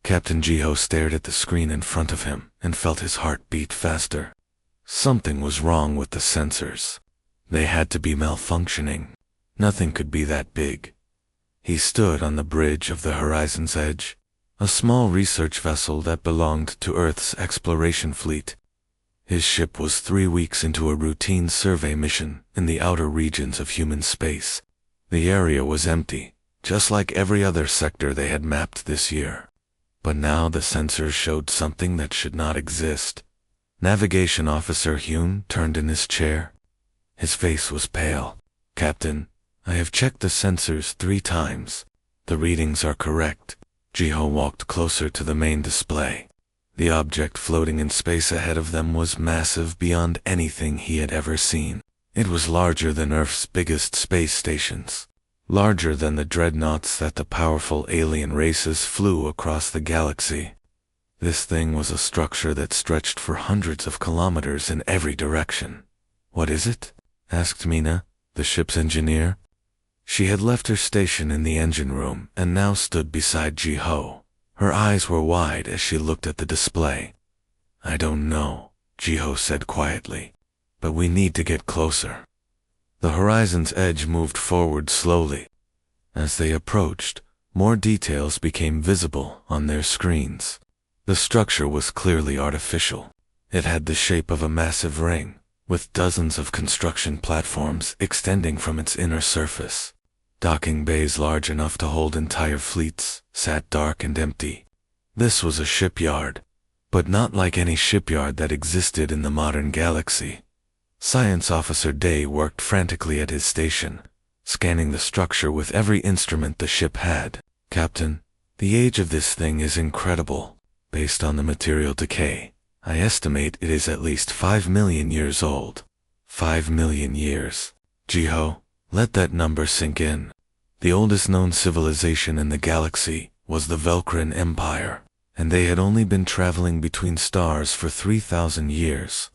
Captain Jiho stared at the screen in front of him and felt his heart beat faster. Something was wrong with the sensors. They had to be malfunctioning. Nothing could be that big. He stood on the bridge of the horizon's edge, a small research vessel that belonged to Earth's exploration fleet. His ship was 3 weeks into a routine survey mission in the outer regions of human space. The area was empty, just like every other sector they had mapped this year. But now the sensors showed something that should not exist. Navigation Officer Hyun turned in his chair. His face was pale. "Captain, I have checked the sensors 3 times. The readings are correct." Jiho walked closer to the main display. The object floating in space ahead of them was massive beyond anything he had ever seen. It was larger than Earth's biggest space stations, larger than the dreadnoughts that the powerful alien races flew across the galaxy. This thing was a structure that stretched for hundreds of kilometers in every direction. "What is it?" asked Mina, the ship's engineer. She had left her station in the engine room and now stood beside Jiho. Her eyes were wide as she looked at the display. "I don't know," Jiho said quietly, "but we need to get closer." The horizon's edge moved forward slowly. As they approached, more details became visible on their screens. The structure was clearly artificial. It had the shape of a massive ring, with dozens of construction platforms extending from its inner surface. Docking bays large enough to hold entire fleets sat dark and empty. This was a shipyard, but not like any shipyard that existed in the modern galaxy. Science Officer Day worked frantically at his station, scanning the structure with every instrument the ship had. "Captain, the age of this thing is incredible. Based on the material decay, I estimate it is at least 5 million years old." 5 million years. Jiho, let that number sink in. The oldest known civilization in the galaxy was the Velcrin Empire, and they had only been traveling between stars for 3,000 years.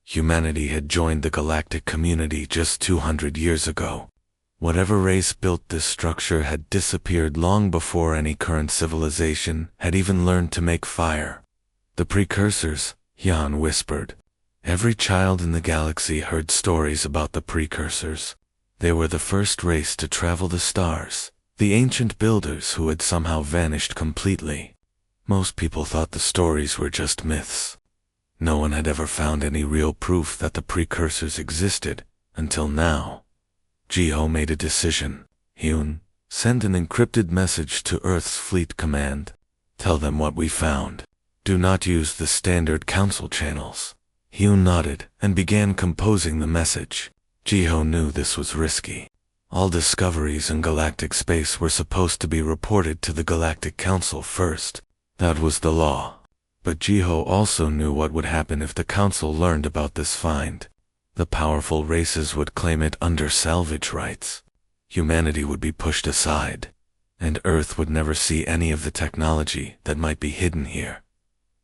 Humanity had joined the galactic community just 200 years ago. Whatever race built this structure had disappeared long before any current civilization had even learned to make fire. "The precursors," Hyun whispered. Every child in the galaxy heard stories about the precursors. They were the first race to travel the stars, the ancient builders who had somehow vanished completely. Most people thought the stories were just myths. No one had ever found any real proof that the precursors existed, until now. Jiho made a decision. "Hyun, send an encrypted message to Earth's Fleet Command. Tell them what we found. Do not use the standard council channels." Hyun nodded and began composing the message. Jiho knew this was risky. All discoveries in galactic space were supposed to be reported to the Galactic Council first. That was the law. But Jiho also knew what would happen if the Council learned about this find. The powerful races would claim it under salvage rights. Humanity would be pushed aside, and Earth would never see any of the technology that might be hidden here.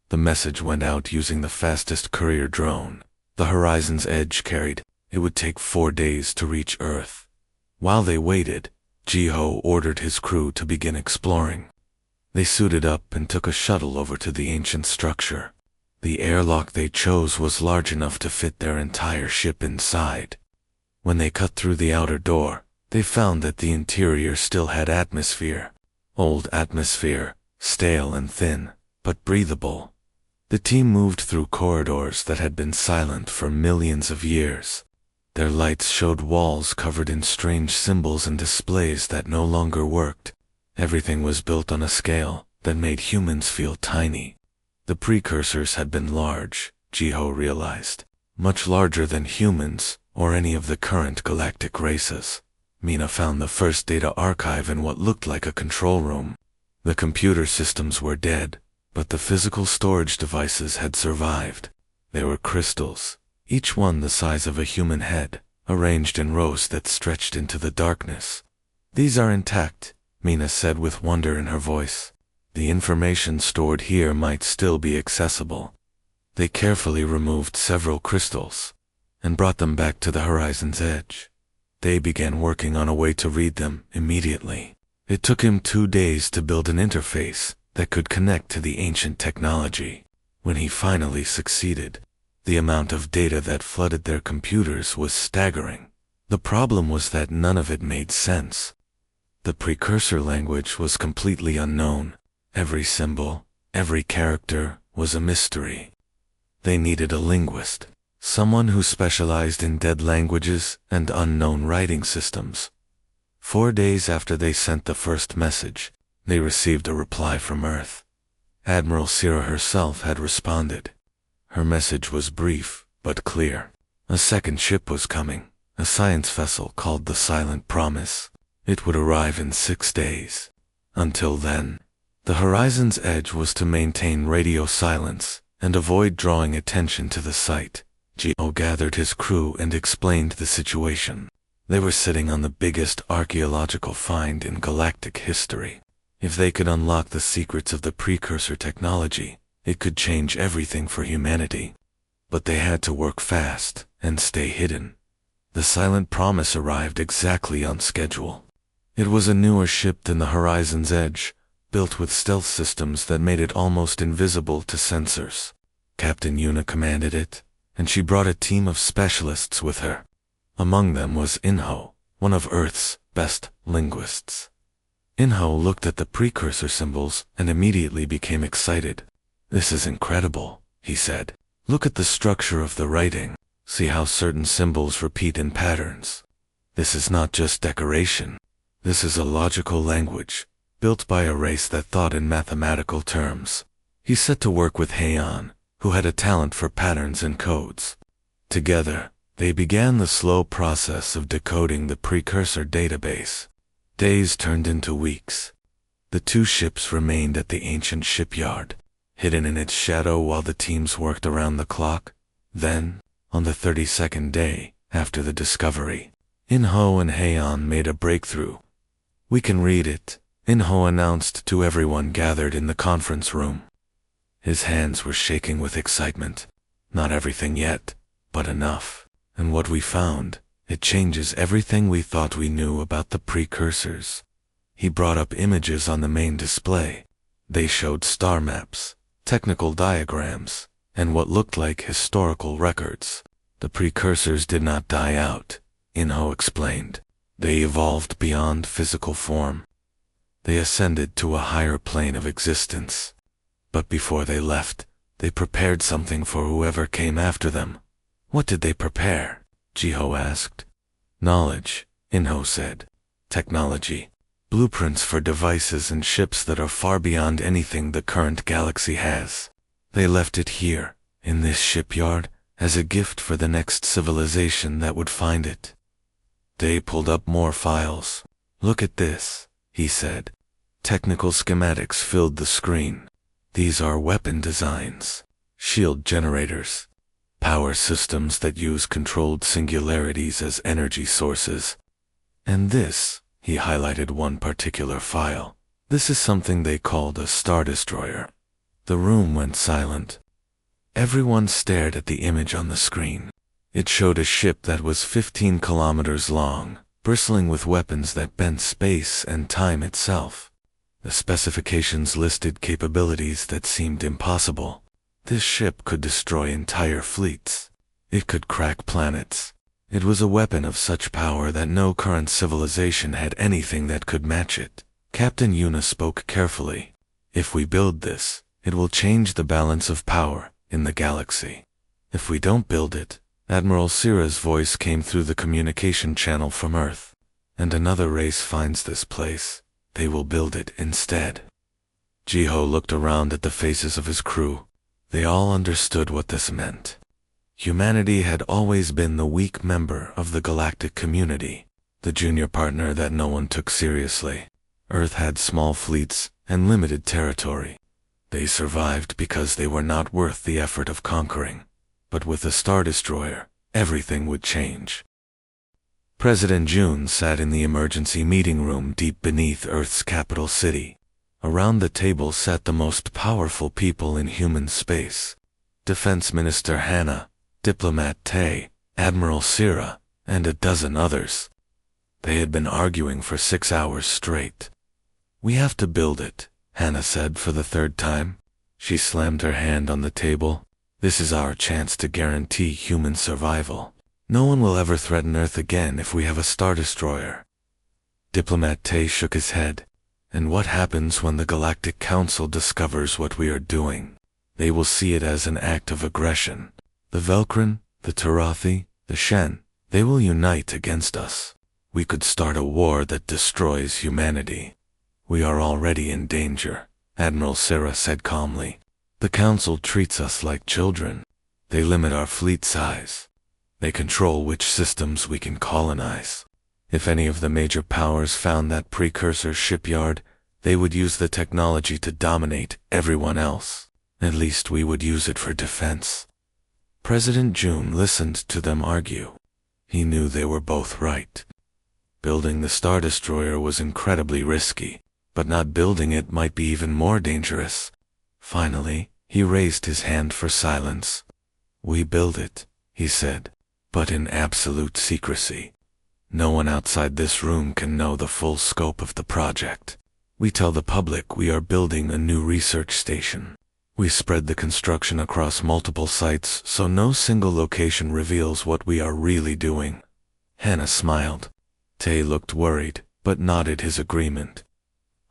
The message went out using the fastest courier drone the Horizon's Edge carried. It would take 4 days to reach Earth. While they waited, Jiho ordered his crew to begin exploring. They suited up and took a shuttle over to the ancient structure. The airlock they chose was large enough to fit their entire ship inside. When they cut through the outer door, they found that the interior still had atmosphere. Old atmosphere, stale and thin, but breathable. The team moved through corridors that had been silent for millions of years. Their lights showed walls covered in strange symbols and displays that no longer worked. Everything was built on a scale that made humans feel tiny. The precursors had been large, Jiho realized, much larger than humans or any of the current galactic races. Mina found the first data archive in what looked like a control room. The computer systems were dead, but the physical storage devices had survived. They were crystals, each one the size of a human head, arranged in rows that stretched into the darkness. "These are intact," Mina said with wonder in her voice. The information stored here might still be accessible. They carefully removed several crystals and brought them back to the horizon's edge. They began working on a way to read them immediately. It took him 2 days to build an interface that could connect to the ancient technology. When he finally succeeded, the amount of data that flooded their computers was staggering. The problem was that none of it made sense. The precursor language was completely unknown. Every symbol, every character was a mystery. They needed a linguist, someone who specialized in dead languages and unknown writing systems. 4 days after they sent the first message, they received a reply from Earth. Admiral Sira herself had responded. Her message was brief, but clear. A second ship was coming, a science vessel called the Silent Promise. It would arrive in 6 days. Until then, the Horizon's edge was to maintain radio silence and avoid drawing attention to the site. Gio gathered his crew and explained the situation. They were sitting on the biggest archaeological find in galactic history. If they could unlock the secrets of the precursor technology, it could change everything for humanity. But they had to work fast and stay hidden. The Silent Promise arrived exactly on schedule. It was a newer ship than the Horizon's Edge, built with stealth systems that made it almost invisible to sensors. Captain Yuna commanded it, and she brought a team of specialists with her. Among them was Inho, one of Earth's best linguists. Inho looked at the precursor symbols and immediately became excited. "This is incredible," he said. "Look at the structure of the writing. See how certain symbols repeat in patterns. This is not just decoration. This is a logical language, built by a race that thought in mathematical terms." He set to work with Heian, who had a talent for patterns and codes. Together, they began the slow process of decoding the precursor database. Days turned into weeks. The two ships remained at the ancient shipyard, hidden in its shadow while the teams worked around the clock. Then, on the 32nd day after the discovery, Inho and Heian made a breakthrough. "We can read it," Inho announced to everyone gathered in the conference room. His hands were shaking with excitement. "Not everything yet, but enough. And what we found, it changes everything we thought we knew about the precursors." He brought up images on the main display. They showed star maps, technical diagrams, and what looked like historical records. "The precursors did not die out," Inho explained. "They evolved beyond physical form. They ascended to a higher plane of existence. But before they left, they prepared something for whoever came after them." "What did they prepare?" Jiho asked. "Knowledge," Inho said. "Technology. Blueprints for devices and ships that are far beyond anything the current galaxy has. They left it here, in this shipyard, as a gift for the next civilization that would find it." They pulled up more files. "Look at this," he said. Technical schematics filled the screen. "These are weapon designs, shield generators, power systems that use controlled singularities as energy sources. And this," he highlighted one particular file. "This is something they called a Star Destroyer." The room went silent. Everyone stared at the image on the screen. It showed a ship that was 15 kilometers long, bristling with weapons that bent space and time itself. The specifications listed capabilities that seemed impossible. This ship could destroy entire fleets. It could crack planets. It was a weapon of such power that no current civilization had anything that could match it. Captain Yuna spoke carefully. "If we build this, it will change the balance of power in the galaxy. If we don't build it," Admiral Sira's voice came through the communication channel from Earth, "and another race finds this place, they will build it instead." Jiho looked around at the faces of his crew. They all understood what this meant. Humanity had always been the weak member of the galactic community, the junior partner that no one took seriously. Earth had small fleets and limited territory. They survived because they were not worth the effort of conquering. But with the Star Destroyer, everything would change. President June sat in the emergency meeting room deep beneath Earth's capital city. Around the table sat the most powerful people in human space. Defense Minister Hannah, Diplomat Tay, Admiral Sira, and a dozen others. They had been arguing for 6 hours straight. "We have to build it," Hannah said for the third time. She slammed her hand on the table. This is our chance to guarantee human survival. No one will ever threaten Earth again if we have a Star Destroyer. Diplomat Tay shook his head. And what happens when the Galactic Council discovers what we are doing? They will see it as an act of aggression. The Velkrin, the Tarathi, the Shen, they will unite against us. We could start a war that destroys humanity. We are already in danger, Admiral Sarah said calmly. The Council treats us like children. They limit our fleet size. They control which systems we can colonize. If any of the major powers found that precursor shipyard, they would use the technology to dominate everyone else. At least we would use it for defense. President June listened to them argue. He knew they were both right. Building the Star Destroyer was incredibly risky, but not building it might be even more dangerous. Finally, he raised his hand for silence. We build it, he said, but in absolute secrecy. No one outside this room can know the full scope of the project. We tell the public we are building a new research station. We spread the construction across multiple sites so no single location reveals what we are really doing. Hannah smiled. Tay looked worried, but nodded his agreement.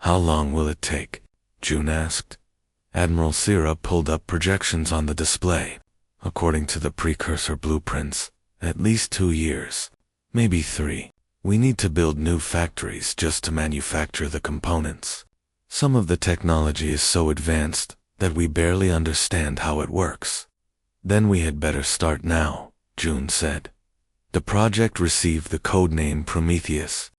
How long will it take? June asked. Admiral Sira pulled up projections on the display. According to the precursor blueprints, at least 2 years. Maybe 3. We need to build new factories just to manufacture the components. Some of the technology is so advanced that we barely understand how it works. Then we had better start now, June said. The project received the codename Prometheus.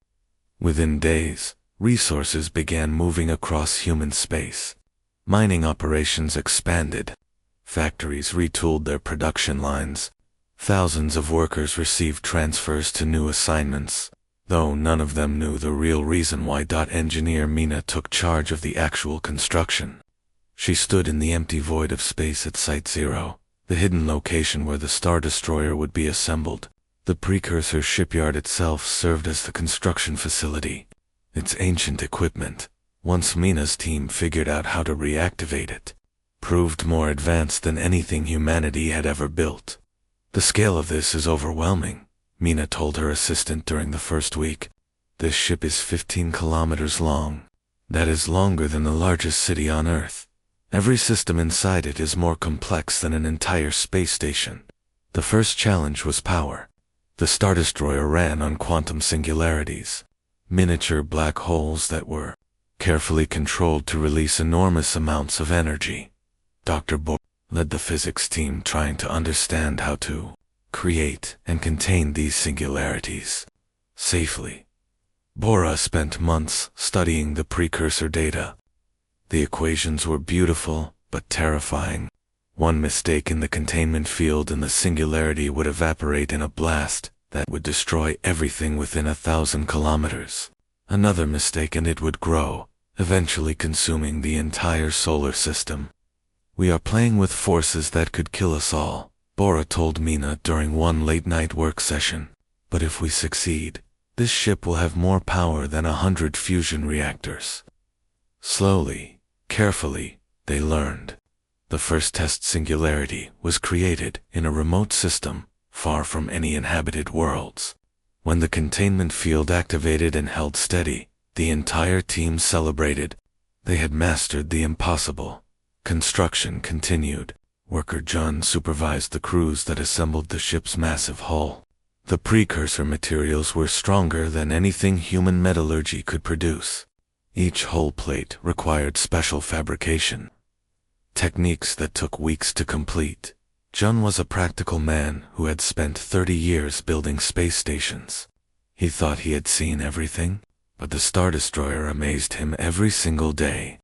Within days, resources began moving across human space. Mining operations expanded. Factories retooled their production lines. Thousands of workers received transfers to new assignments, though none of them knew the real reason why. Engineer Mina took charge of the actual construction. She stood in the empty void of space at Site 0, the hidden location where the Star Destroyer would be assembled. The precursor shipyard itself served as the construction facility. Its ancient equipment, once Mina's team figured out how to reactivate it, proved more advanced than anything humanity had ever built. The scale of this is overwhelming, Mina told her assistant during the first week. This ship is 15 kilometers long. That is longer than the largest city on Earth. Every system inside it is more complex than an entire space station. The first challenge was power. The Star Destroyer ran on quantum singularities, miniature black holes that were carefully controlled to release enormous amounts of energy. Dr. Bohr led the physics team trying to understand how to create and contain these singularities safely. Bora spent months studying the precursor data. The equations were beautiful but terrifying. One mistake in the containment field and the singularity would evaporate in a blast that would destroy everything within 1,000 kilometers. Another mistake and it would grow, eventually consuming the entire solar system. We are playing with forces that could kill us all, Bora told Mina during one late-night work session. But if we succeed, this ship will have more power than 100 fusion reactors. Slowly, carefully, they learned. The first test singularity was created in a remote system, far from any inhabited worlds. When the containment field activated and held steady, the entire team celebrated. They had mastered the impossible. Construction continued. Worker John supervised the crews that assembled the ship's massive hull. The precursor materials were stronger than anything human metallurgy could produce. Each hull plate required special fabrication. Techniques that took weeks to complete. John was a practical man who had spent 30 years building space stations. He thought he had seen everything, but the Star Destroyer amazed him every single day.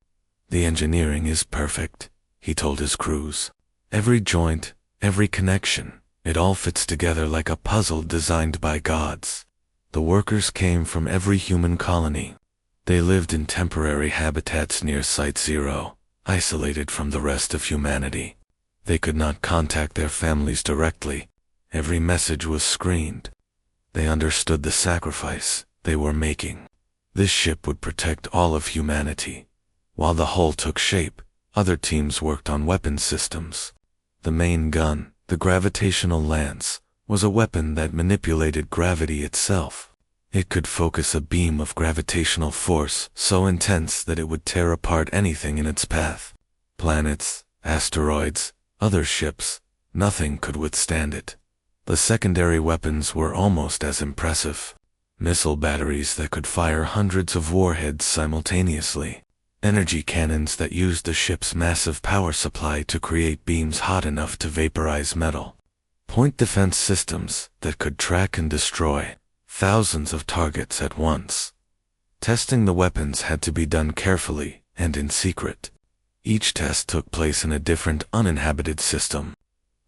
The engineering is perfect, he told his crews. Every joint, every connection, it all fits together like a puzzle designed by gods. The workers came from every human colony. They lived in temporary habitats near Site 0, isolated from the rest of humanity. They could not contact their families directly. Every message was screened. They understood the sacrifice they were making. This ship would protect all of humanity. While the hull took shape, other teams worked on weapon systems. The main gun, the gravitational lance, was a weapon that manipulated gravity itself. It could focus a beam of gravitational force so intense that it would tear apart anything in its path. Planets, asteroids, other ships, nothing could withstand it. The secondary weapons were almost as impressive. Missile batteries that could fire hundreds of warheads simultaneously. Energy cannons that used the ship's massive power supply to create beams hot enough to vaporize metal. Point defense systems that could track and destroy thousands of targets at once. Testing the weapons had to be done carefully and in secret. Each test took place in a different uninhabited system.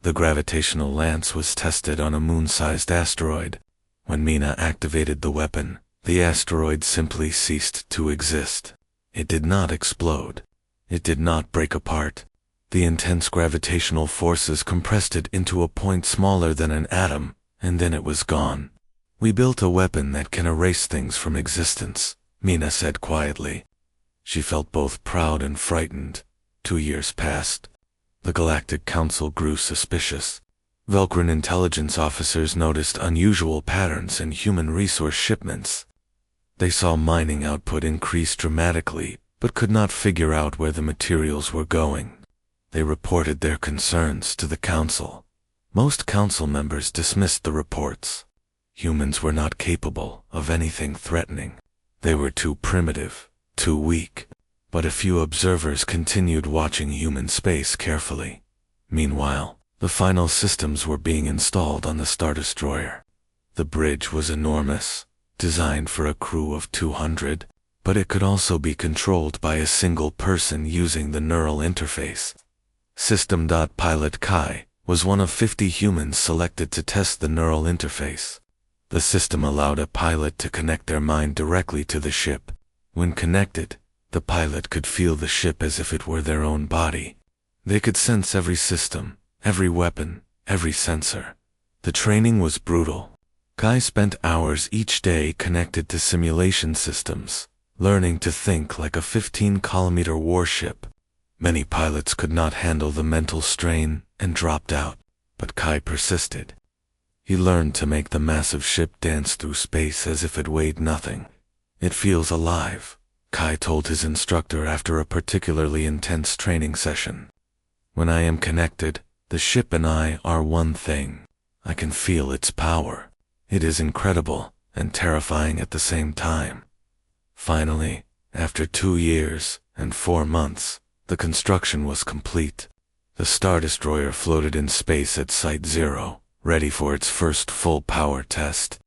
The gravitational lance was tested on a moon-sized asteroid. When Mina activated the weapon, the asteroid simply ceased to exist. It did not explode. It did not break apart. The intense gravitational forces compressed it into a point smaller than an atom, and then it was gone. "We built a weapon that can erase things from existence," Mina said quietly. She felt both proud and frightened. 2 years passed. The Galactic Council grew suspicious. Velcrin intelligence officers noticed unusual patterns in human resource shipments. They saw mining output increase dramatically, but could not figure out where the materials were going. They reported their concerns to the Council. Most Council members dismissed the reports. Humans were not capable of anything threatening. They were too primitive, too weak. But a few observers continued watching human space carefully. Meanwhile, the final systems were being installed on the Star Destroyer. The bridge was enormous, designed for a crew of 200, but it could also be controlled by a single person using the neural interface. System.Pilot Kai was one of 50 humans selected to test the neural interface. The system allowed a pilot to connect their mind directly to the ship. When connected, the pilot could feel the ship as if it were their own body. They could sense every system, every weapon, every sensor. The training was brutal. Kai spent hours each day connected to simulation systems, learning to think like a 15-kilometer warship. Many pilots could not handle the mental strain and dropped out, but Kai persisted. He learned to make the massive ship dance through space as if it weighed nothing. "It feels alive," Kai told his instructor after a particularly intense training session. "When I am connected, the ship and I are one thing. I can feel its power. It is incredible and terrifying at the same time." Finally, after 2 years and 4 months, the construction was complete. The Star Destroyer floated in space at Site 0, ready for its first full power test.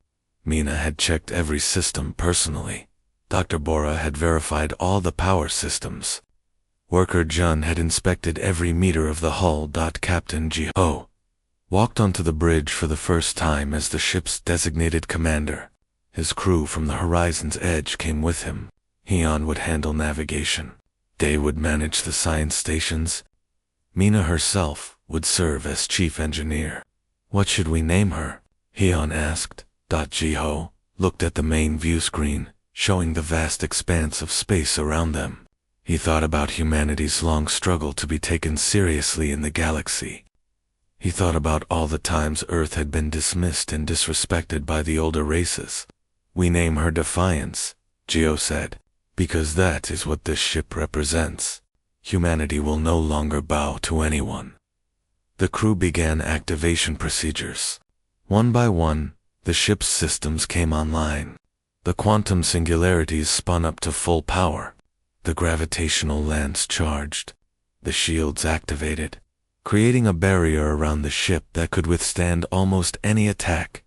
Mina had checked every system personally. Dr. Bora had verified all the power systems. Worker Jun had inspected every meter of the hull. Captain Ji-ho walked onto the bridge for the first time as the ship's designated commander. His crew from the horizon's edge came with him. Heon would handle navigation. Day would manage the science stations. Mina herself would serve as chief engineer. "What should we name her?" Heon asked. Ji-ho looked at the main view screen, showing the vast expanse of space around them. He thought about humanity's long struggle to be taken seriously in the galaxy. He thought about all the times Earth had been dismissed and disrespected by the older races. "We name her Defiance," Geo said, "because that is what this ship represents. Humanity will no longer bow to anyone." The crew began activation procedures. One by one, the ship's systems came online. The quantum singularities spun up to full power. The gravitational lance charged. The shields activated, creating a barrier around the ship that could withstand almost any attack.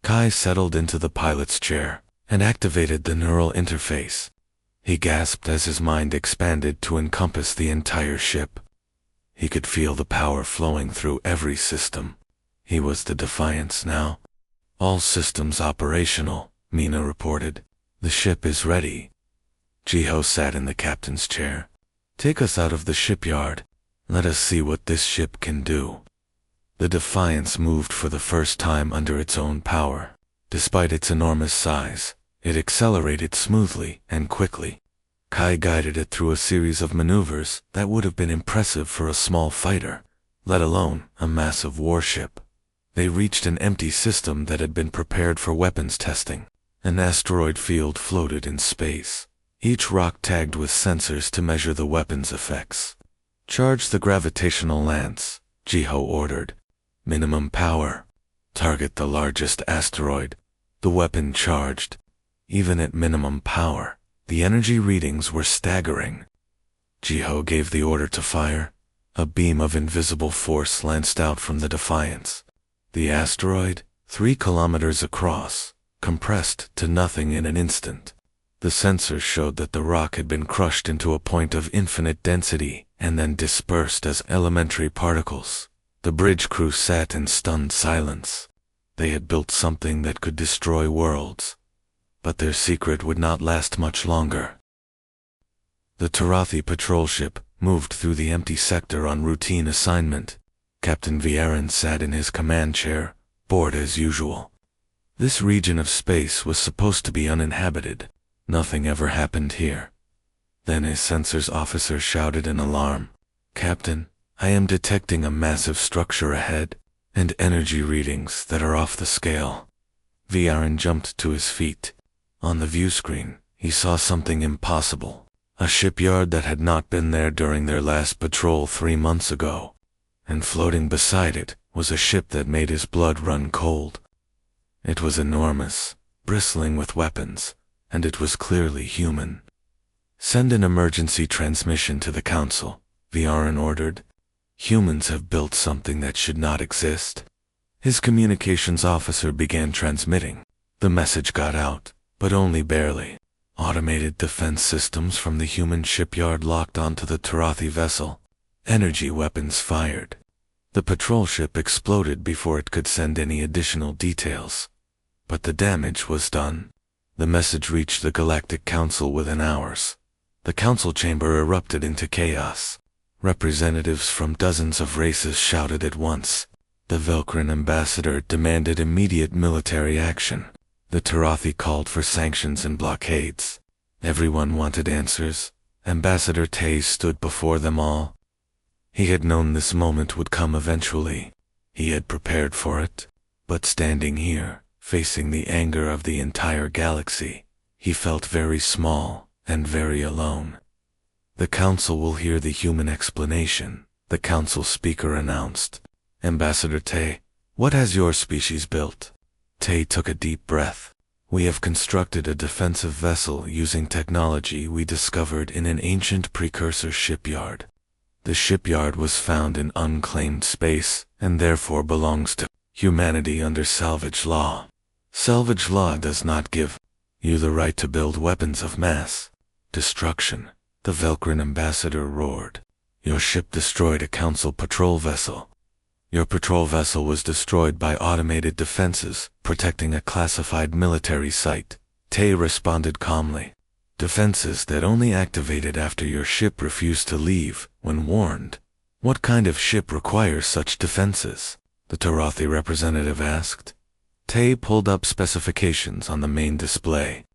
Kai settled into the pilot's chair and activated the neural interface. He gasped as his mind expanded to encompass the entire ship. He could feel the power flowing through every system. He was the Defiance now. "All systems operational," Mina reported. "The ship is ready." Ji-ho sat in the captain's chair. "Take us out of the shipyard. Let us see what this ship can do." The Defiance moved for the first time under its own power. Despite its enormous size, it accelerated smoothly and quickly. Kai guided it through a series of maneuvers that would have been impressive for a small fighter, let alone a massive warship. They reached an empty system that had been prepared for weapons testing. An asteroid field floated in space, each rock tagged with sensors to measure the weapon's effects. Charge the gravitational lance, Jiho ordered. Minimum power. Target the largest asteroid. The weapon charged. Even at minimum power, the energy readings were staggering. Jiho gave the order to fire. A beam of invisible force lanced out from the Defiance. The asteroid, 3 kilometers across, compressed to nothing in an instant. The sensors showed that the rock had been crushed into a point of infinite density and then dispersed as elementary particles. The bridge crew sat in stunned silence. They had built something that could destroy worlds. But their secret would not last much longer. The Tarathi patrol ship moved through the empty sector on routine assignment. Captain Viren sat in his command chair, bored as usual. This region of space was supposed to be uninhabited. Nothing ever happened here. Then his sensors officer shouted in alarm. "Captain, I am detecting a massive structure ahead, and energy readings that are off the scale." Viren jumped to his feet. On the view screen, he saw something impossible. A shipyard that had not been there during their last patrol 3 months ago. And floating beside it was a ship that made his blood run cold. It was enormous, bristling with weapons, and it was clearly human. "Send an emergency transmission to the Council," Viren ordered. "Humans have built something that should not exist." His communications officer began transmitting. The message got out, but only barely. Automated defense systems from the human shipyard locked onto the Tarathi vessel. Energy weapons fired. The patrol ship exploded before it could send any additional details. But the damage was done. The message reached the Galactic Council within hours. The council chamber erupted into chaos. Representatives from dozens of races shouted at once. The Velkrin ambassador demanded immediate military action. The Tarathi called for sanctions and blockades. Everyone wanted answers. Ambassador Tay stood before them all. He had known this moment would come eventually. He had prepared for it. But standing here, facing the anger of the entire galaxy, he felt very small and very alone. "The council will hear the human explanation," the council speaker announced. "Ambassador Tay, what has your species built?" Tay took a deep breath. "We have constructed a defensive vessel using technology we discovered in an ancient precursor shipyard. The shipyard was found in unclaimed space and therefore belongs to humanity under salvage law. Salvage law does not give you the right to build weapons of mass destruction," the Velkrin ambassador roared. "Your ship destroyed a council patrol vessel. Your patrol vessel was destroyed by automated defenses protecting a classified military site." Tay responded calmly. "Defenses that only activated after your ship refused to leave when warned. What kind of ship requires such defenses?" the Tarathi representative asked. Tay pulled up specifications on the main display.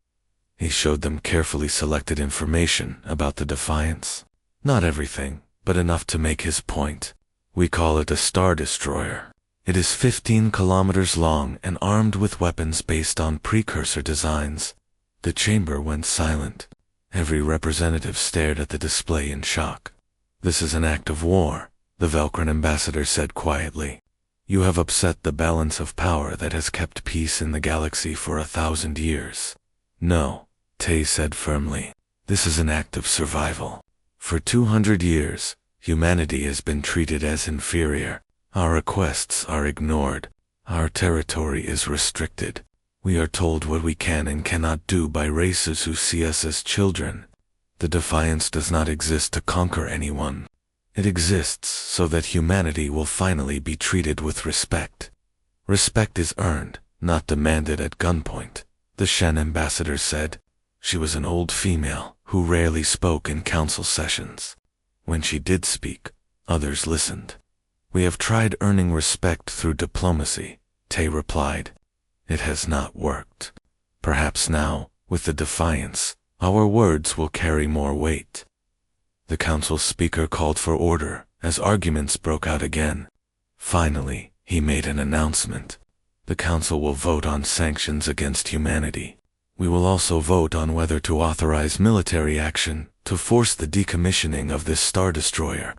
He showed them carefully selected information about the Defiance. Not everything, but enough to make his point. "We call it a Star Destroyer. It is 15 kilometers long and armed with weapons based on precursor designs." The chamber went silent. Every representative stared at the display in shock. "This is an act of war," the Velkrin ambassador said quietly. "You have upset the balance of power that has kept peace in the galaxy for 1,000 years. "No," Tay said firmly. "This is an act of survival. For 200 years, humanity has been treated as inferior. Our requests are ignored. Our territory is restricted. We are told what we can and cannot do by races who see us as children. The Defiance does not exist to conquer anyone. It exists so that humanity will finally be treated with respect. Respect is earned, not demanded at gunpoint," the Shen ambassador said. She was an old female who rarely spoke in council sessions. When she did speak, others listened. "We have tried earning respect through diplomacy," Tay replied. "It has not worked. Perhaps now, with the Defiance, Our words will carry more weight. The council speaker called for order as arguments broke out again. Finally, he made an announcement. The council will vote on sanctions against humanity. We will also vote on whether to authorize military action to force the decommissioning of this Star Destroyer.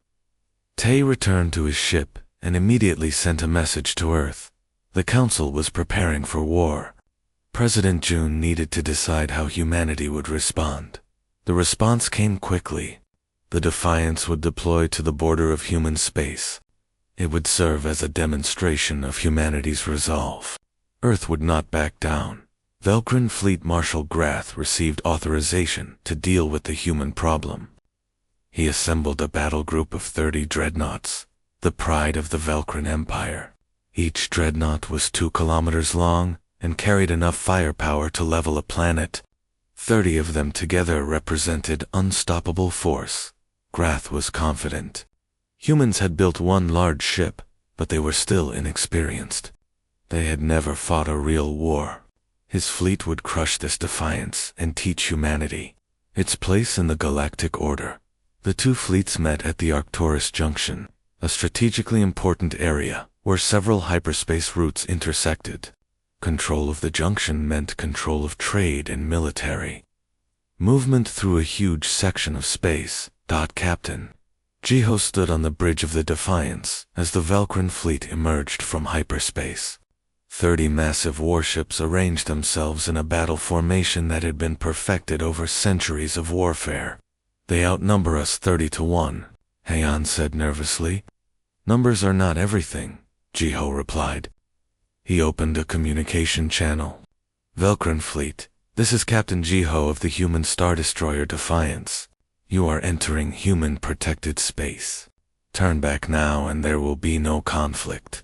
Tay returned to his ship and immediately sent a message to Earth. The council was preparing for war. President June needed to decide how humanity would respond. The response came quickly. The Defiance would deploy to the border of human space. It would serve as a demonstration of humanity's resolve. Earth would not back down. Velcrin Fleet Marshal Grath received authorization to deal with the human problem. He assembled a battle group of 30 dreadnoughts, the pride of the Velcrin Empire. Each dreadnought was 2 kilometers long and carried enough firepower to level a planet. 30 of them together represented unstoppable force. Grath was confident. Humans had built one large ship, but they were still inexperienced. They had never fought a real war. His fleet would crush this Defiance and teach humanity its place in the galactic order. The 2 fleets met at the Arcturus Junction, a strategically important area where several hyperspace routes intersected. Control of the junction meant control of trade and military. Movement through a huge section of space. Captain Jiho stood on the bridge of the Defiance as the Velcrin fleet emerged from hyperspace. 30 massive warships arranged themselves in a battle formation that had been perfected over centuries of warfare. They outnumber us 30 to 1, Heian said nervously. Numbers are not everything, Jiho replied. He opened a communication channel. Velcrin fleet, this is Captain Jiho of the human Star Destroyer Defiance. You are entering human-protected space. Turn back now and there will be no conflict.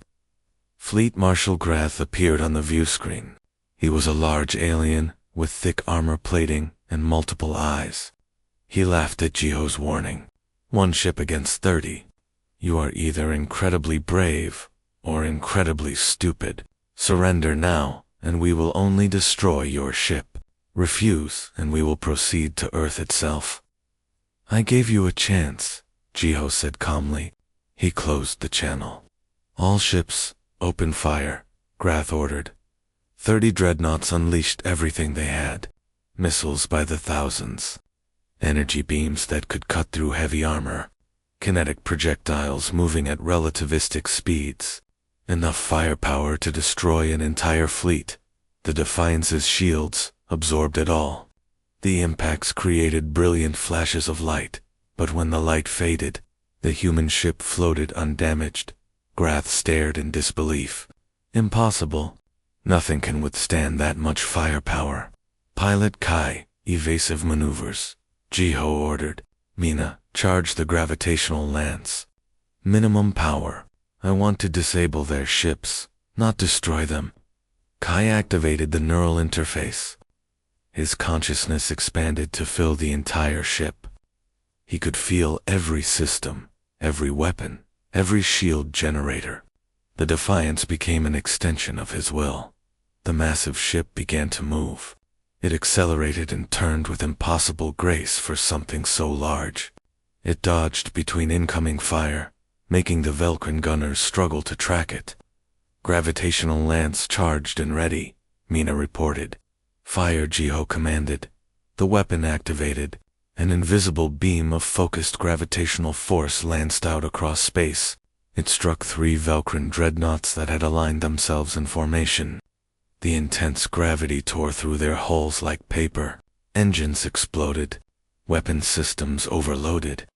Fleet Marshal Grath appeared on the view screen. He was a large alien with thick armor plating and multiple eyes. He laughed at Jiho's warning. 1 ship against 30. You are either incredibly brave or incredibly stupid. Surrender now, and we will only destroy your ship. Refuse, and we will proceed to Earth itself. I gave you a chance, Jiho said calmly. He closed the channel. All ships, open fire, Grath ordered. 30 dreadnoughts unleashed everything they had. Missiles by the thousands. Energy beams that could cut through heavy armor. Kinetic projectiles moving at relativistic speeds. Enough firepower to destroy an entire fleet. The Defiance's shields absorbed it all. The impacts created brilliant flashes of light, but when the light faded, the human ship floated undamaged. Grath stared in disbelief. Impossible. Nothing can withstand that much firepower. Pilot Kai, evasive maneuvers, Jiho ordered. Mina, charge the gravitational lance. Minimum power. I want to disable their ships, not destroy them. Kai activated the neural interface. His consciousness expanded to fill the entire ship. He could feel every system, every weapon, every shield generator. The Defiance became an extension of his will. The massive ship began to move. It accelerated and turned with impossible grace for something so large. It dodged between incoming fire, making the Velcrin gunners struggle to track it. Gravitational lance charged and ready, Mina reported. Fire, Jiho commanded. The weapon activated. An invisible beam of focused gravitational force lanced out across space. It struck 3 Velcrin dreadnoughts that had aligned themselves in formation. The intense gravity tore through their hulls like paper. Engines exploded. Weapon systems overloaded.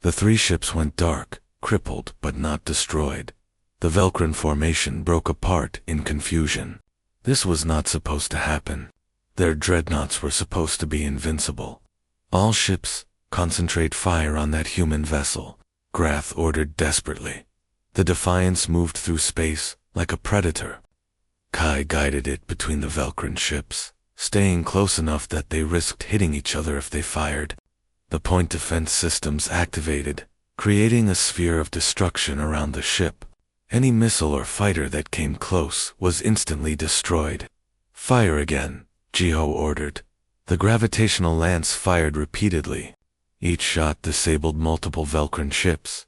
The 3 ships went dark, crippled but not destroyed. The Velcrin formation broke apart in confusion. This was not supposed to happen. Their dreadnoughts were supposed to be invincible. All ships, concentrate fire on that human vessel, Grath ordered desperately. The Defiance moved through space like a predator. Kai guided it between the Velcrin ships, staying close enough that they risked hitting each other if they fired. The point defense systems activated, creating a sphere of destruction around the ship. Any missile or fighter that came close was instantly destroyed. Fire again, Jiho ordered. The gravitational lance fired repeatedly. Each shot disabled multiple Velcrin ships.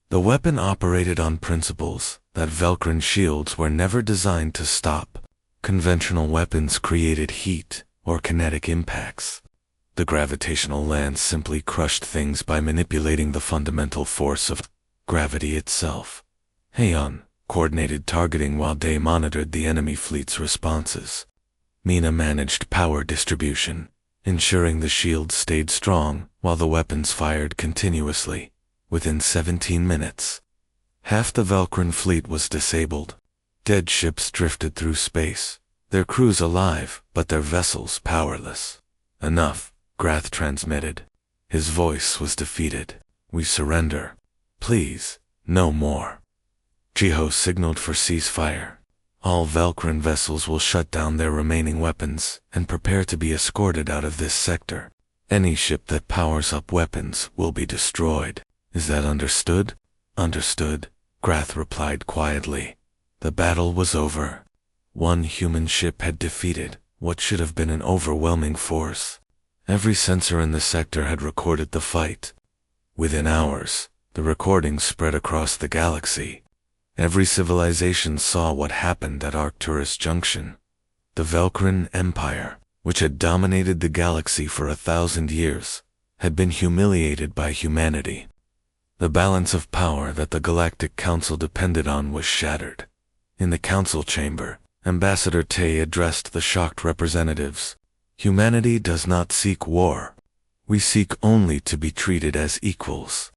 The weapon operated on principles that Velcrin shields were never designed to stop. Conventional weapons created heat or kinetic impacts. The gravitational lance simply crushed things by manipulating the fundamental force of gravity itself. Heian coordinated targeting while Day monitored the enemy fleet's responses. Mina managed power distribution, ensuring the shields stayed strong while the weapons fired continuously. Within 17 minutes, half the Velcrin fleet was disabled. Dead ships drifted through space, their crews alive, but their vessels powerless. Enough, Grath transmitted. His voice was defeated. We surrender. Please, no more. Jiho signaled for ceasefire. All Velcrin vessels will shut down their remaining weapons and prepare to be escorted out of this sector. Any ship that powers up weapons will be destroyed. Is that understood? Understood, Grath replied quietly. The battle was over. One human ship had defeated what should have been an overwhelming force. Every sensor in the sector had recorded the fight. Within hours, the recordings spread across the galaxy. Every civilization saw what happened at Arcturus Junction. The Velcrin Empire, which had dominated the galaxy for 1,000 years, had been humiliated by humanity. The balance of power that the Galactic Council depended on was shattered. In the council chamber, Ambassador Tay addressed the shocked representatives. Humanity does not seek war. We seek only to be treated as equals.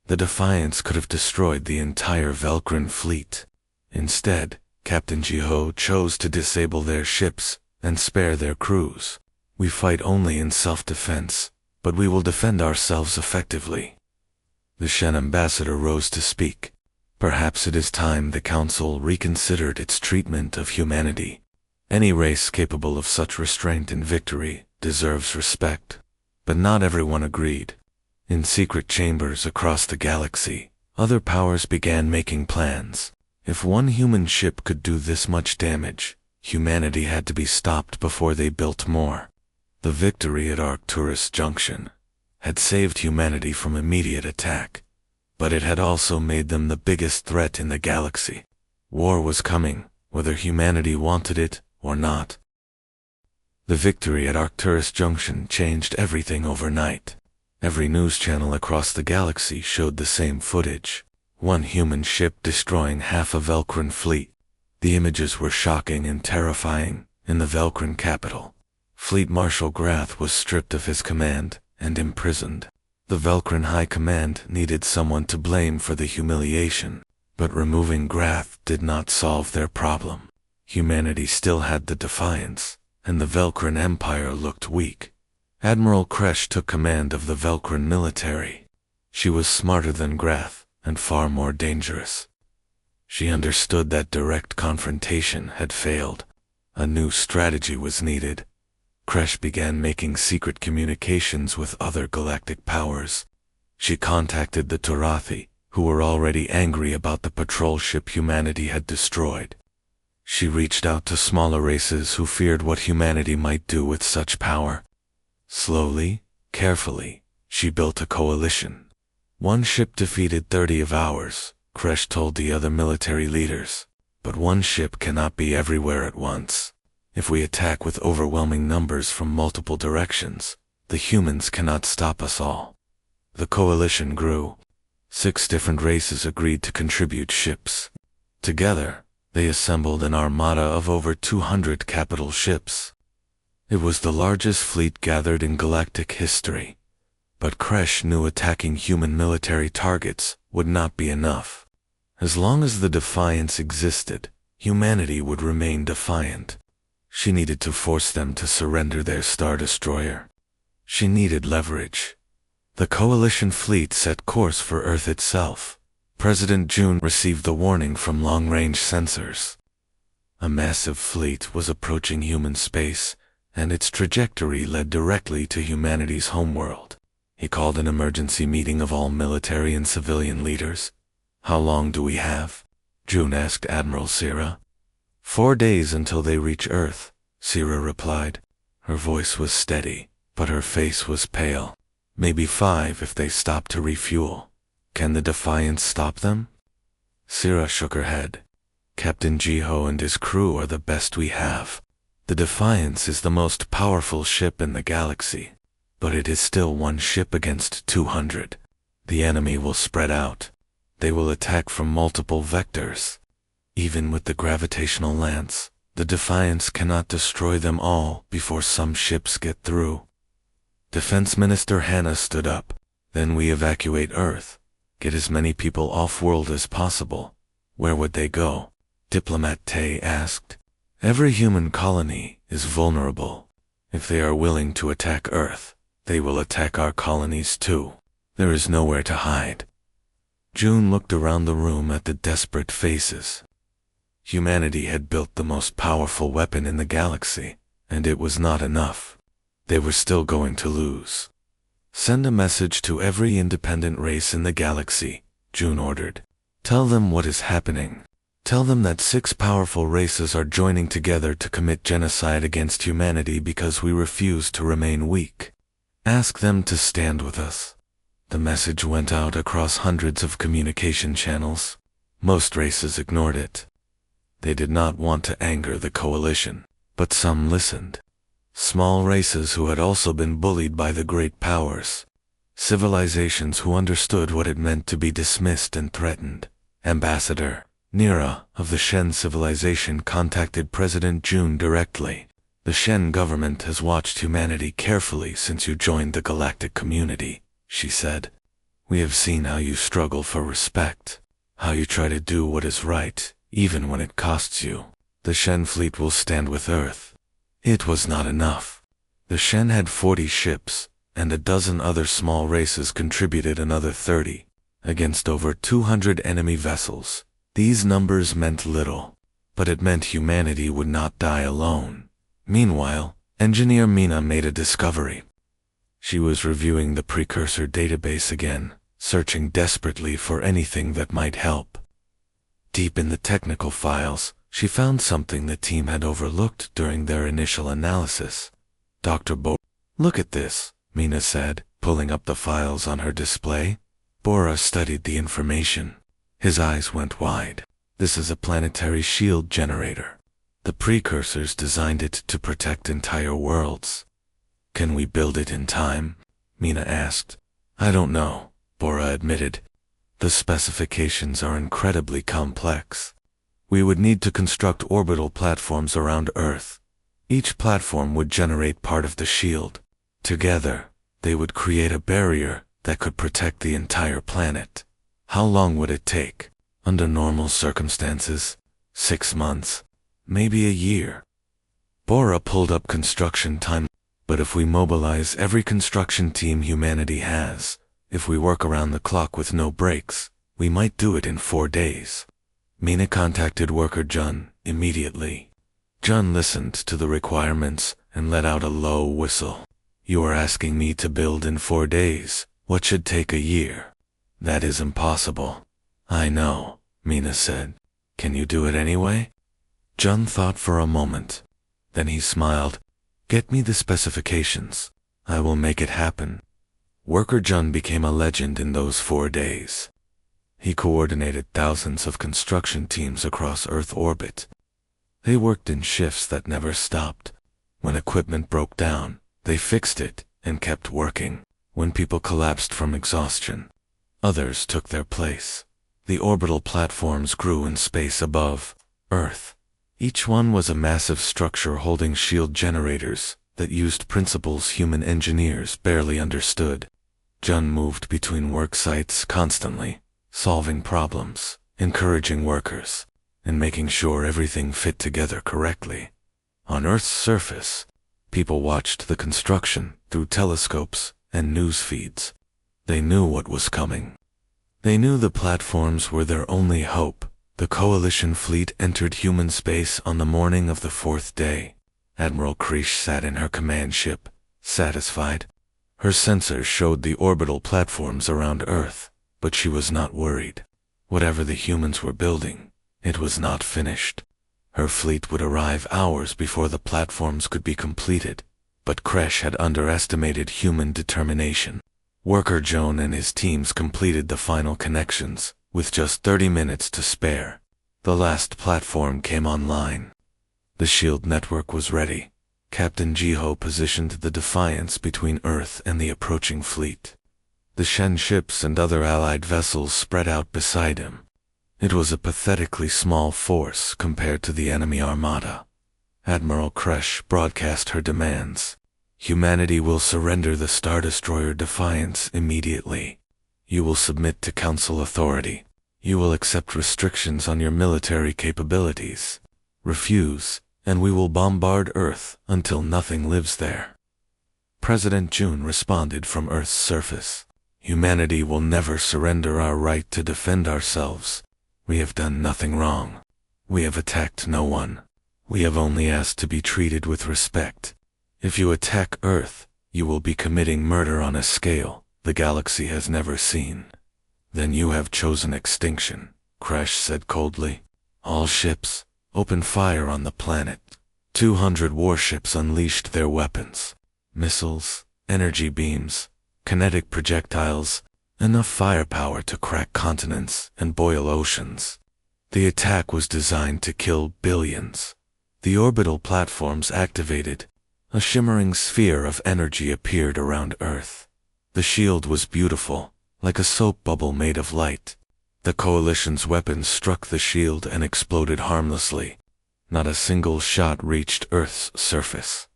The Defiance could have destroyed the entire Velcrin fleet. Instead, Captain Jiho chose to disable their ships and spare their crews. We fight only in self-defense, but we will defend ourselves effectively. The Shen ambassador rose to speak. Perhaps it is time the council reconsidered its treatment of humanity. Any race capable of such restraint and victory deserves respect. But not everyone agreed. In secret chambers across the galaxy, other powers began making plans. If one human ship could do this much damage, humanity had to be stopped before they built more. The victory at Arcturus Junction had saved humanity from immediate attack, but it had also made them the biggest threat in the galaxy. War was coming, whether humanity wanted it or not. The victory at Arcturus Junction changed everything overnight. Every news channel across the galaxy showed the same footage. One human ship destroying half a Velcrin fleet. The images were shocking and terrifying. In the Velcrin capital, Fleet Marshal Grath was stripped of his command and imprisoned. The Velcrin High Command needed someone to blame for the humiliation, but removing Grath did not solve their problem. Humanity still had the Defiance, and the Velcrin Empire looked weak. Admiral Kresh took command of the Velcrin military. She was smarter than Grath and far more dangerous. She understood that direct confrontation had failed. A new strategy was needed. Kresh began making secret communications with other galactic powers. She contacted the Turathi, who were already angry about the patrol ship humanity had destroyed. She reached out to smaller races who feared what humanity might do with such power. Slowly, carefully, she built a coalition. One ship defeated 30 of ours, Kresh told the other military leaders. But one ship cannot be everywhere at once. If we attack with overwhelming numbers from multiple directions, the humans cannot stop us all. The coalition grew. 6 different races agreed to contribute ships. Together, they assembled an armada of over 200 capital ships. It was the largest fleet gathered in galactic history. But Kresh knew attacking human military targets would not be enough. As long as the Defiance existed, humanity would remain defiant. She needed to force them to surrender their Star Destroyer. She needed leverage. The coalition fleet set course for Earth itself. President June received the warning from long-range sensors. A massive fleet was approaching human space, and its trajectory led directly to humanity's homeworld. He called an emergency meeting of all military and civilian leaders. "How long do we have?" June asked Admiral Sira. 4 days until they reach Earth, Sira replied. Her voice was steady, but her face was pale. Maybe 5 if they stop to refuel. Can the Defiance stop them? Syrah shook her head. Captain Jiho and his crew are the best we have. The Defiance is the most powerful ship in the galaxy, but it is still one ship against 200. The enemy will spread out. They will attack from multiple vectors. Even with the gravitational lance, the Defiance cannot destroy them all before some ships get through. Defense Minister Hannah stood up. Then we evacuate Earth. Get as many people off-world as possible. Where would they go? Diplomat Tay asked. Every human colony is vulnerable. If they are willing to attack Earth, they will attack our colonies too. There is nowhere to hide. June looked around the room at the desperate faces. Humanity had built the most powerful weapon in the galaxy, and it was not enough. They were still going to lose. Send a message to every independent race in the galaxy, June ordered. Tell them what is happening. Tell them that 6 powerful races are joining together to commit genocide against humanity because we refuse to remain weak. Ask them to stand with us. The message went out across hundreds of communication channels. Most races ignored it. They did not want to anger the coalition, but some listened. Small races who had also been bullied by the great powers. Civilizations who understood what it meant to be dismissed and threatened. Ambassador Nira of the Shen civilization contacted President June directly. The Shen government has watched humanity carefully since you joined the galactic community, she said. We have seen how you struggle for respect, how you try to do what is right, even when it costs you. The Shen fleet will stand with Earth. It was not enough. The Shen had 40 ships, and a dozen other small races contributed another 30, against over 200 enemy vessels. These numbers meant little, but it meant humanity would not die alone. Meanwhile, Engineer Mina made a discovery. She was reviewing the precursor database again, searching desperately for anything that might help. Deep in the technical files, she found something the team had overlooked during their initial analysis. Dr. Look at this, Mina said, pulling up the files on her display. Bora studied the information. His eyes went wide. This is a planetary shield generator. The precursors designed it to protect entire worlds. Can we build it in time? Mina asked. I don't know, Bora admitted. The specifications are incredibly complex. We would need to construct orbital platforms around Earth. Each platform would generate part of the shield. Together, they would create a barrier that could protect the entire planet. How long would it take? Under normal circumstances, 6 months, maybe a year. Bora pulled up construction time. But if we mobilize every construction team humanity has, if we work around the clock with no breaks, we might do it in 4 days. Mina contacted worker Jun immediately. Jun listened to the requirements and let out a low whistle. You are asking me to build in 4 days, what should take a year? That is impossible. I know, Mina said. Can you do it anyway? Jun thought for a moment. Then he smiled. Get me the specifications. I will make it happen. Worker Jun became a legend in those 4 days. He coordinated thousands of construction teams across Earth orbit. They worked in shifts that never stopped. When equipment broke down, they fixed it and kept working. When people collapsed from exhaustion, others took their place. The orbital platforms grew in space above Earth. Each one was a massive structure holding shield generators that used principles human engineers barely understood. Jun moved between work sites constantly, solving problems, encouraging workers, and making sure everything fit together correctly. On Earth's surface, people watched the construction through telescopes and news feeds. They knew what was coming. They knew the platforms were their only hope. The coalition fleet entered human space on the morning of the 4th day. Admiral Krish sat in her command ship, satisfied. Her sensors showed the orbital platforms around Earth, but she was not worried. Whatever the humans were building, it was not finished. Her fleet would arrive hours before the platforms could be completed. But Kresh had underestimated human determination. Worker Joan and his teams completed the final connections, with just 30 minutes to spare. The last platform came online. The shield network was ready. Captain Jiho positioned the Defiance between Earth and the approaching fleet. The Shen ships and other allied vessels spread out beside him. It was a pathetically small force compared to the enemy armada. Admiral Kresh broadcast her demands. Humanity will surrender the Star Destroyer Defiance immediately. You will submit to Council authority. You will accept restrictions on your military capabilities. Refuse, and we will bombard Earth until nothing lives there. President June responded from Earth's surface. Humanity will never surrender our right to defend ourselves. We have done nothing wrong. We have attacked no one. We have only asked to be treated with respect. If you attack Earth, you will be committing murder on a scale the galaxy has never seen. Then you have chosen extinction, Kresh said coldly. All ships, open fire on the planet. 200 warships unleashed their weapons. Missiles, energy beams, kinetic projectiles, enough firepower to crack continents and boil oceans. The attack was designed to kill billions. The orbital platforms activated. A shimmering sphere of energy appeared around Earth. The shield was beautiful, like a soap bubble made of light. The Coalition's weapons struck the shield and exploded harmlessly. Not a single shot reached Earth's surface.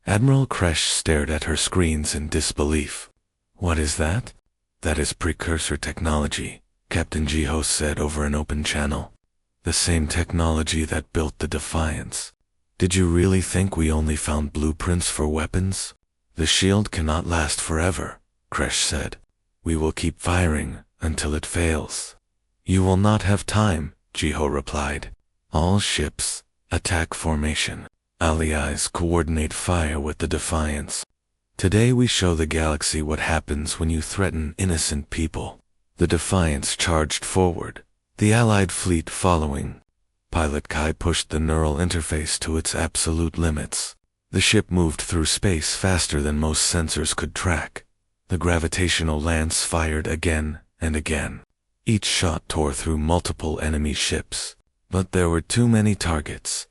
Admiral Kresh stared at her screens in disbelief. What is that? That is precursor technology, Captain Jiho said over an open channel. The same technology that built the Defiance. Did you really think we only found blueprints for weapons? The shield cannot last forever, Kresh said. We will keep firing until it fails. You will not have time, Jiho replied. All ships, attack formation. Allies coordinate fire with the Defiance. Today we show the galaxy what happens when you threaten innocent people. The Defiance charged forward, the Allied fleet following. Pilot Kai pushed the neural interface to its absolute limits. The ship moved through space faster than most sensors could track. The gravitational lance fired again and again. Each shot tore through multiple enemy ships. But there were too many targets.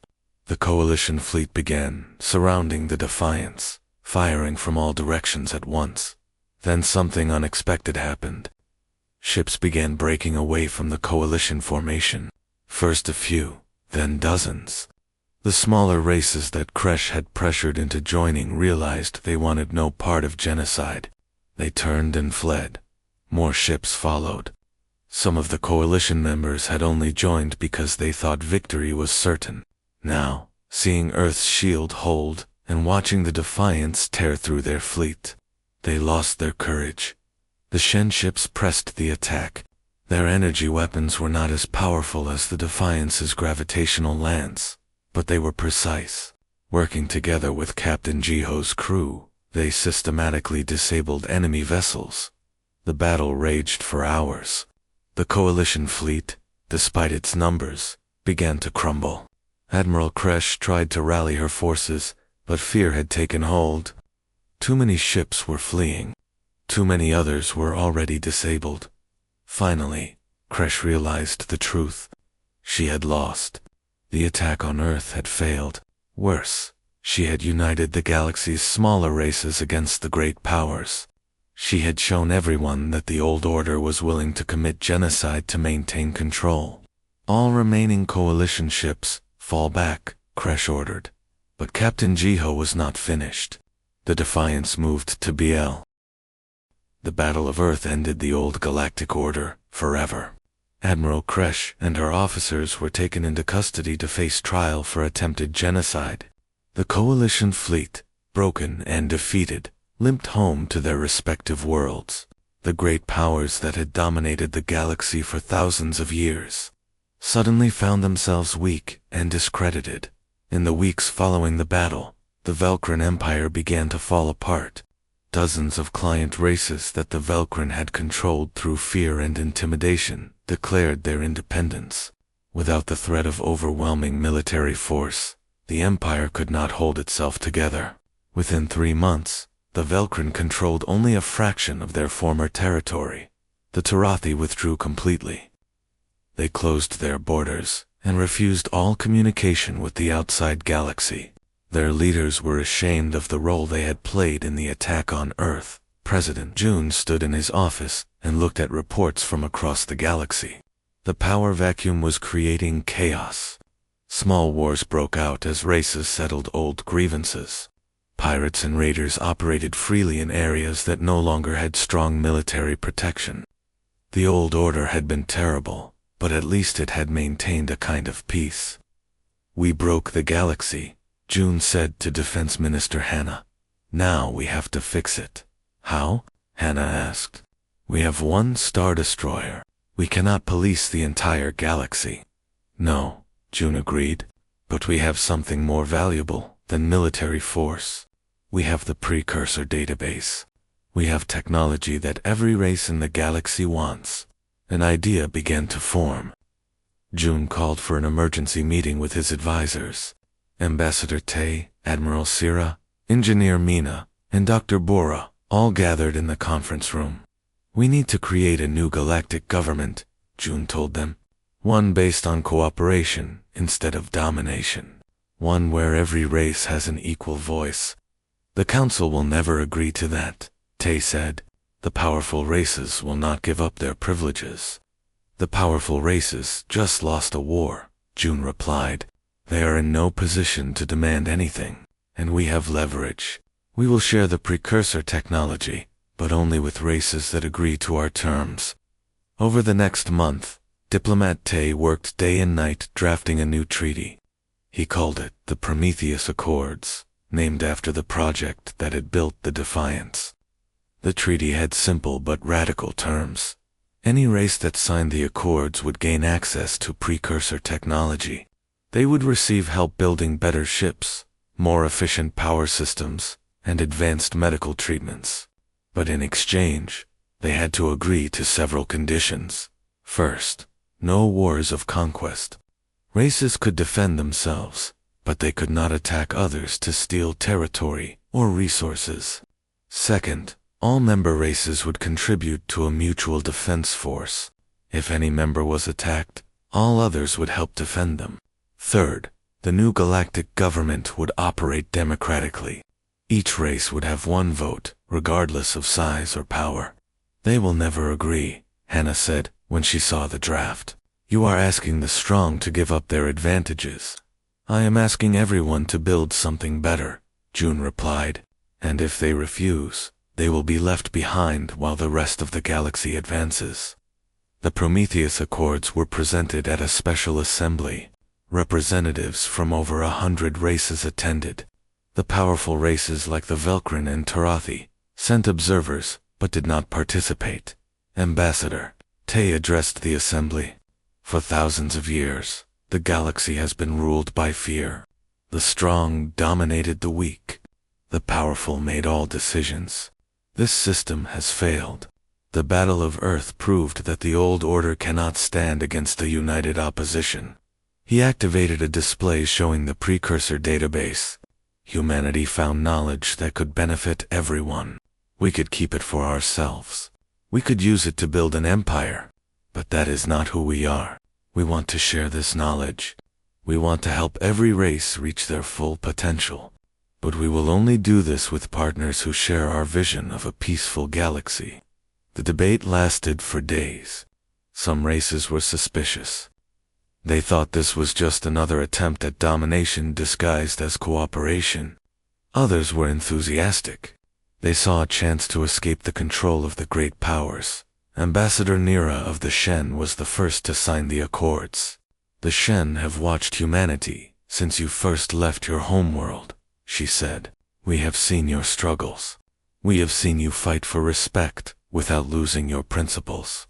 The Coalition fleet began surrounding the Defiance, firing from all directions at once. Then something unexpected happened. Ships began breaking away from the Coalition formation. First a few, then dozens. The smaller races that Kresh had pressured into joining realized they wanted no part of genocide. They turned and fled. More ships followed. Some of the Coalition members had only joined because they thought victory was certain. Now, seeing Earth's shield hold and watching the Defiance tear through their fleet, they lost their courage. The Shen ships pressed the attack. Their energy weapons were not as powerful as the Defiance's gravitational lance, but they were precise. Working together with Captain Jiho's crew, they systematically disabled enemy vessels. The battle raged for hours. The Coalition fleet, despite its numbers, began to crumble. Admiral Kresh tried to rally her forces, but fear had taken hold. Too many ships were fleeing. Too many others were already disabled. Finally, Kresh realized the truth. She had lost. The attack on Earth had failed. Worse, she had united the galaxy's smaller races against the great powers. She had shown everyone that the old order was willing to commit genocide to maintain control. All remaining Coalition ships, fall back, Kresh ordered. But Captain Jiho was not finished. The Defiance moved to BL. The Battle of Earth ended the old galactic order, forever. Admiral Kresh and her officers were taken into custody to face trial for attempted genocide. The Coalition fleet, broken and defeated, limped home to their respective worlds, the great powers that had dominated the galaxy for thousands of years. Suddenly found themselves weak and discredited. In the weeks following the battle, the Velcrin Empire began to fall apart. Dozens of client races that the Velcrin had controlled through fear and intimidation declared their independence. Without the threat of overwhelming military force, the Empire could not hold itself together. Within 3 months, the Velkrin controlled only a fraction of their former territory. The Tarathi withdrew completely. They closed their borders and refused all communication with the outside galaxy. Their leaders were ashamed of the role they had played in the attack on Earth. President June stood in his office and looked at reports from across the galaxy. The power vacuum was creating chaos. Small wars broke out as races settled old grievances. Pirates and raiders operated freely in areas that no longer had strong military protection. The old order had been terrible, but at least it had maintained a kind of peace. "We broke the galaxy," June said to Defense Minister Hannah. "Now we have to fix it." "How?" Hannah asked. "We have one star destroyer. We cannot police the entire galaxy." "No," June agreed, "but we have something more valuable than military force. We have the precursor database. We have technology that every race in the galaxy wants." An idea began to form. June called for an emergency meeting with his advisors. Ambassador Tay, Admiral Sira, Engineer Mina, and Dr. Bora all gathered in the conference room. "We need to create a new galactic government," June told them. "One based on cooperation instead of domination. One where every race has an equal voice." "The Council will never agree to that," Tay said. "The powerful races will not give up their privileges." "The powerful races just lost a war," June replied. "They are in no position to demand anything, and we have leverage. We will share the precursor technology, but only with races that agree to our terms." Over the next month, Diplomat Tay worked day and night drafting a new treaty. He called it the Prometheus Accords, named after the project that had built the Defiance. The treaty had simple but radical terms. Any race that signed the accords would gain access to precursor technology. They would receive help building better ships, more efficient power systems, and advanced medical treatments. But in exchange, they had to agree to several conditions. First, no wars of conquest. Races could defend themselves, but they could not attack others to steal territory or resources. Second, all member races would contribute to a mutual defense force. If any member was attacked, all others would help defend them. Third, the new galactic government would operate democratically. Each race would have one vote, regardless of size or power. "They will never agree," Hannah said when she saw the draft. "You are asking the strong to give up their advantages." "I am asking everyone to build something better," June replied. "And if they refuse, they will be left behind while the rest of the galaxy advances." The Prometheus Accords were presented at a special assembly. Representatives from over 100 races attended. The powerful races like the Velkrin and Tarathi sent observers but did not participate. Ambassador Tay addressed the assembly. "For thousands of years, the galaxy has been ruled by fear. The strong dominated the weak. The powerful made all decisions. This system has failed. The Battle of Earth proved that the old order cannot stand against the united opposition." He activated a display showing the precursor database. "Humanity found knowledge that could benefit everyone. We could keep it for ourselves. We could use it to build an empire. But that is not who we are. We want to share this knowledge. We want to help every race reach their full potential. But we will only do this with partners who share our vision of a peaceful galaxy." The debate lasted for days. Some races were suspicious. They thought this was just another attempt at domination disguised as cooperation. Others were enthusiastic. They saw a chance to escape the control of the great powers. Ambassador Nira of the Shen was the first to sign the accords. "The Shen have watched humanity since you first left your homeworld," she said. "We have seen your struggles. We have seen you fight for respect without losing your principles.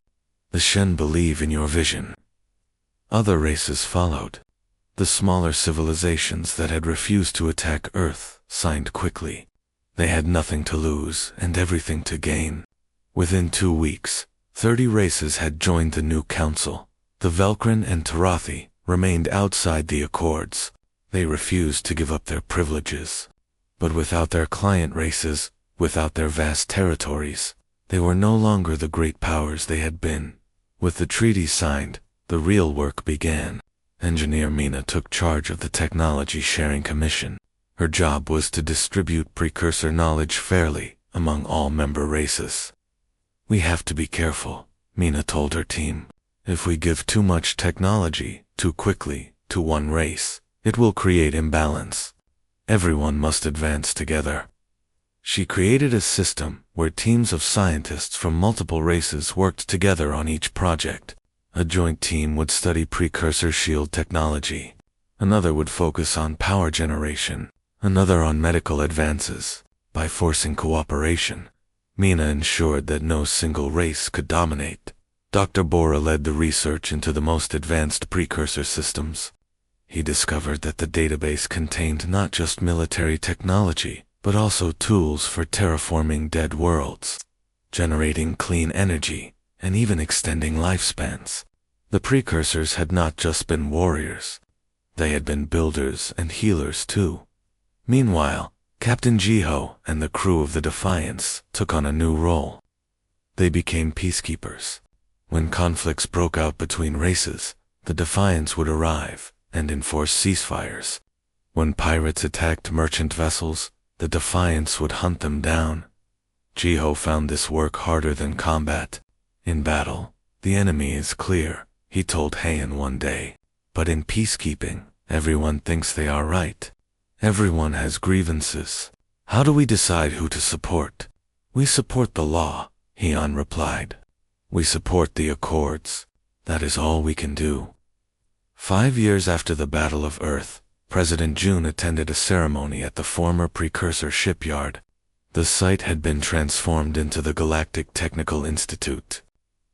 The Shen believe in your vision." Other races followed. The smaller civilizations that had refused to attack Earth signed quickly. They had nothing to lose and everything to gain. Within 2 weeks, 30 races had joined the new council. The Velkrin and Tarathi remained outside the accords. They refused to give up their privileges. But without their client races, without their vast territories, they were no longer the great powers they had been. With the treaty signed, the real work began. Engineer Mina took charge of the Technology Sharing Commission. Her job was to distribute precursor knowledge fairly among all member races. "We have to be careful," Mina told her team. "If we give too much technology, too quickly, to one race, it will create imbalance. Everyone must advance together." She created a system where teams of scientists from multiple races worked together on each project. A joint team would study precursor shield technology. Another would focus on power generation. Another on medical advances. By forcing cooperation, Mina ensured that no single race could dominate. Dr. Bora led the research into the most advanced precursor systems. He discovered that the database contained not just military technology, but also tools for terraforming dead worlds, generating clean energy, and even extending lifespans. The precursors had not just been warriors. They had been builders and healers too. Meanwhile, Captain Jiho and the crew of the Defiance took on a new role. They became peacekeepers. When conflicts broke out between races, the Defiance would arrive and enforce ceasefires. When pirates attacked merchant vessels, the Defiance would hunt them down. Jiho found this work harder than combat. "In battle, the enemy is clear," he told Heian one day. "But in peacekeeping, everyone thinks they are right. Everyone has grievances. How do we decide who to support?" "We support the law," Heian replied. "We support the accords. That is all we can do." 5 years after the Battle of Earth, President June attended a ceremony at the former precursor shipyard. The site had been transformed into the Galactic Technical Institute.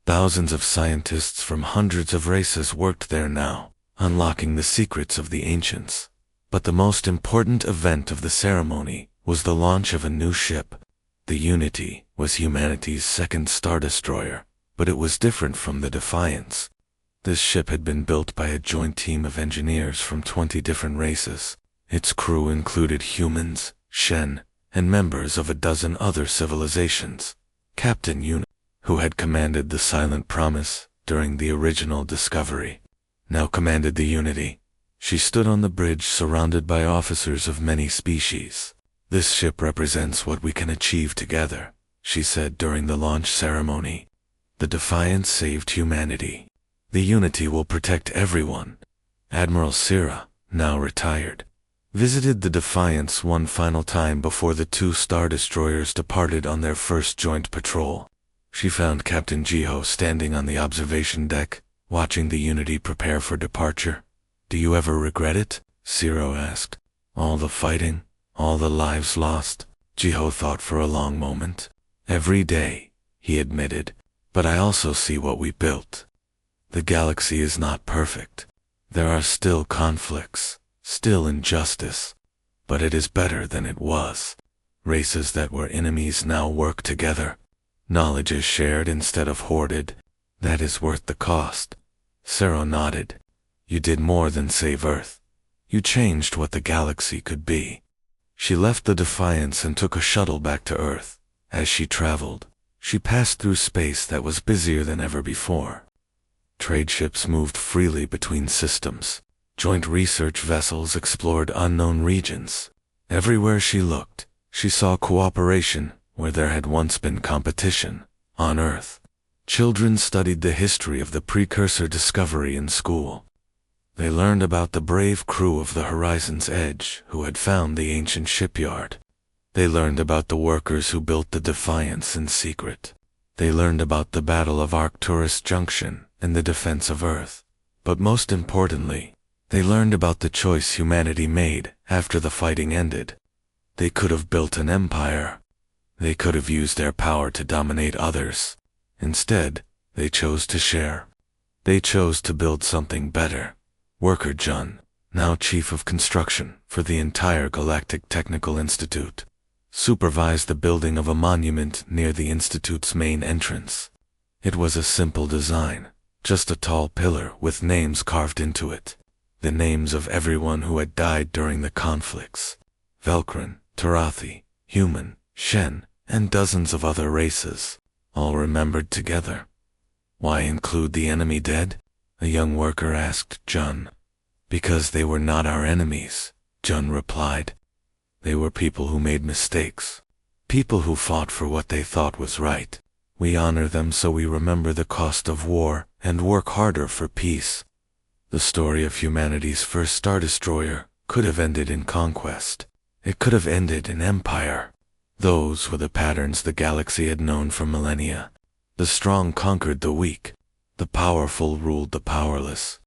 Thousands of scientists from hundreds of races worked there now, unlocking the secrets of the ancients. But the most important event of the ceremony was the launch of a new ship. The Unity was humanity's second Star Destroyer, but it was different from the Defiance. This ship had been built by a joint team of engineers from 20 different races. Its crew included humans, Shen, and members of a dozen other civilizations. Captain Yun, who had commanded the Silent Promise during the original discovery, now commanded the Unity. She stood on the bridge surrounded by officers of many species. "This ship represents what we can achieve together," she said during the launch ceremony. "The Defiance saved humanity. The Unity will protect everyone." Admiral Sira, now retired, visited the Defiance one final time before the 2 Star Destroyers departed on their first joint patrol. She found Captain Jiho standing on the observation deck, watching the Unity prepare for departure. "Do you ever regret it?" Siro asked. "All the fighting, all the lives lost?" Jiho thought for a long moment. "Every day," he admitted, "but I also see what we built. The galaxy is not perfect. There are still conflicts, still injustice, but it is better than it was. Races that were enemies now work together. Knowledge is shared instead of hoarded. That is worth the cost." Sero nodded. "You did more than save Earth. You changed what the galaxy could be." She left the Defiance and took a shuttle back to Earth. As she traveled, she passed through space that was busier than ever before. Trade ships moved freely between systems. Joint research vessels explored unknown regions. Everywhere she looked, she saw cooperation where there had once been competition. On Earth, children studied the history of the precursor discovery in school. They learned about the brave crew of the Horizon's Edge who had found the ancient shipyard. They learned about the workers who built the Defiance in secret. They learned about the Battle of Arcturus Junction and the defense of Earth. But most importantly, they learned about the choice humanity made after the fighting ended. They could have built an empire. They could have used their power to dominate others. Instead, they chose to share. They chose to build something better. Worker Jun, now Chief of Construction for the entire Galactic Technical Institute, supervised the building of a monument near the Institute's main entrance. It was a simple design, just a tall pillar with names carved into it. The names of everyone who had died during the conflicts. Velkrin, Tarathi, human, Shen, and dozens of other races, all remembered together. Why include the enemy dead? A young worker asked Jun. Because they were not our enemies, Jun replied. They were people who made mistakes. People who fought for what they thought was right. We honor them so we remember the cost of war and work harder for peace. The story of humanity's first Star Destroyer could have ended in conquest. It could have ended in empire. Those were the patterns the galaxy had known for millennia. The strong conquered the weak. The powerful ruled the powerless.